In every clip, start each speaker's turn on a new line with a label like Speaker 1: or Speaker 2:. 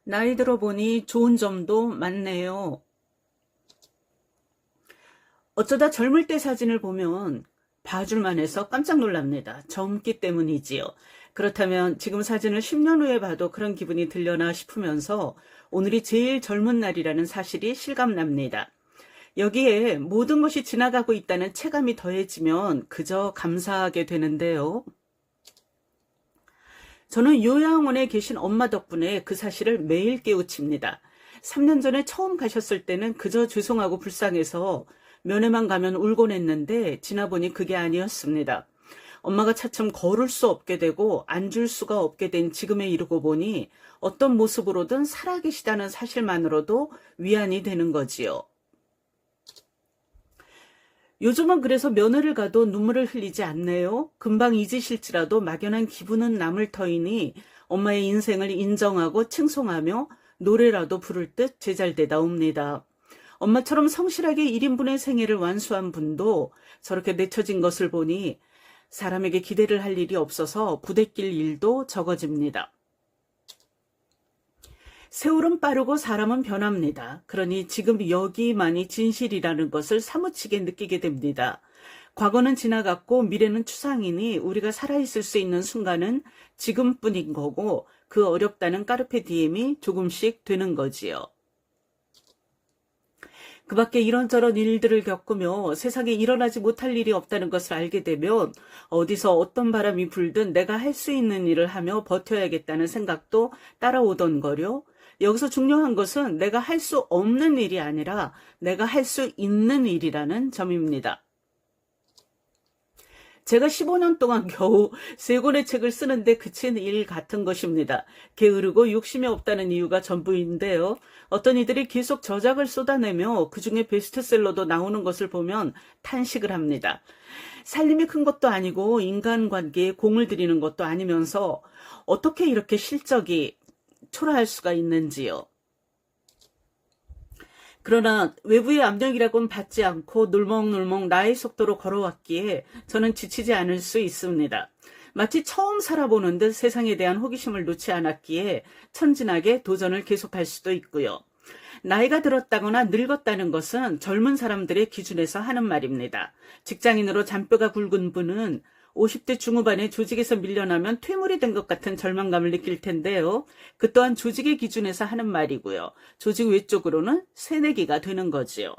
Speaker 1: 나이 들어보니 좋은 점도 많네요. 어쩌다 젊을 때 사진을 보면 봐줄만 해서 깜짝 놀랍니다. 젊기 때문이지요. 그렇다면 지금 사진을 10년 후에 봐도 그런 기분이 들려나 싶으면서 오늘이 제일 젊은 날이라는 사실이 실감납니다. 여기에 모든 것이 지나가고 있다는 체감이 더해지면 그저 감사하게 되는데요. 저는 요양원에 계신 엄마 덕분에 그 사실을 매일 깨우칩니다. 3년 전에 처음 가셨을 때는 그저 죄송하고 불쌍해서 면회만 가면 울곤 했는데 지나보니 그게 아니었습니다. 엄마가 차츰 걸을 수 없게 되고 앉을 수가 없게 된 지금에 이르고 보니 어떤 모습으로든 살아계시다는 사실만으로도 위안이 되는 거지요. 요즘은 그래서 면회를 가도 눈물을 흘리지 않네요. 금방 잊으실지라도 막연한 기분은 남을 터이니 엄마의 인생을 인정하고 칭송하며 노래라도 부를 듯 제잘되다옵니다. 엄마처럼 성실하게 1인분의 생애를 완수한 분도 저렇게 내쳐진 것을 보니 사람에게 기대를 할 일이 없어서 부대낄 일도 적어집니다. 세월은 빠르고 사람은 변합니다. 그러니 지금 여기만이 진실이라는 것을 사무치게 느끼게 됩니다. 과거는 지나갔고 미래는 추상이니 우리가 살아있을 수 있는 순간은 지금뿐인 거고 그 어렵다는 까르페 디엠이 조금씩 되는 거지요. 그 밖에 이런저런 일들을 겪으며 세상에 일어나지 못할 일이 없다는 것을 알게 되면 어디서 어떤 바람이 불든 내가 할 수 있는 일을 하며 버텨야겠다는 생각도 따라오던 거요. 여기서 중요한 것은 내가 할 수 없는 일이 아니라 내가 할 수 있는 일이라는 점입니다. 제가 15년 동안 겨우 3권의 책을 쓰는데 그친 일 같은 것입니다. 게으르고 욕심이 없다는 이유가 전부인데요. 어떤 이들이 계속 저작을 쏟아내며 그중에 베스트셀러도 나오는 것을 보면 탄식을 합니다. 살림이 큰 것도 아니고 인간관계에 공을 들이는 것도 아니면서 어떻게 이렇게 실적이 초라할 수가 있는지요. 그러나 외부의 압력이라고는 받지 않고 놀멍놀멍 나의 속도로 걸어왔기에 저는 지치지 않을 수 있습니다. 마치 처음 살아보는 듯 세상에 대한 호기심을 놓지 않았기에 천진하게 도전을 계속할 수도 있고요. 나이가 들었다거나 늙었다는 것은 젊은 사람들의 기준에서 하는 말입니다. 직장인으로 잔뼈가 굵은 분은 50대 중후반에 조직에서 밀려나면 퇴물이 된 것 같은 절망감을 느낄 텐데요. 그 또한 조직의 기준에서 하는 말이고요. 조직 외적으로는 새내기가 되는 거지요.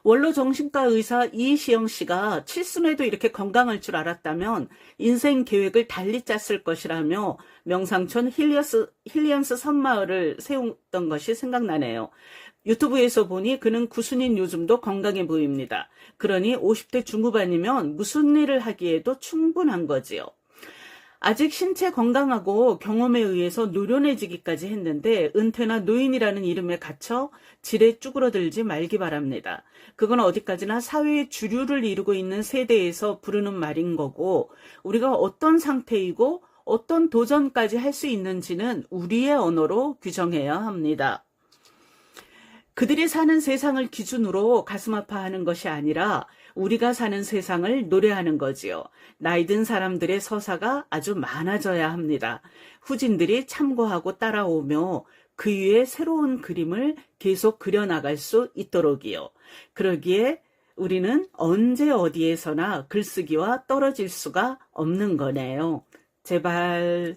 Speaker 1: 원로 정신과 의사 이시영 씨가 칠순에도 이렇게 건강할 줄 알았다면 인생 계획을 달리 짰을 것이라며 명상촌 힐리언스 섬마을을 세웠던 것이 생각나네요. 유튜브에서 보니 그는 구순인 요즘도 건강해 보입니다. 그러니 50대 중후반이면 무슨 일을 하기에도 충분한 거지요. 아직 신체 건강하고 경험에 의해서 노련해지기까지 했는데 은퇴나 노인이라는 이름에 갇혀 지레 쭈그러들지 말기 바랍니다. 그건 어디까지나 사회의 주류를 이루고 있는 세대에서 부르는 말인 거고 우리가 어떤 상태이고 어떤 도전까지 할 수 있는지는 우리의 언어로 규정해야 합니다. 그들이 사는 세상을 기준으로 가슴 아파하는 것이 아니라 우리가 사는 세상을 노래하는 거지요. 나이 든 사람들의 서사가 아주 많아져야 합니다. 후진들이 참고하고 따라오며 그 위에 새로운 그림을 계속 그려나갈 수 있도록이요. 그러기에 우리는 언제 어디에서나 글쓰기와 떨어질 수가 없는 거네요. 제발.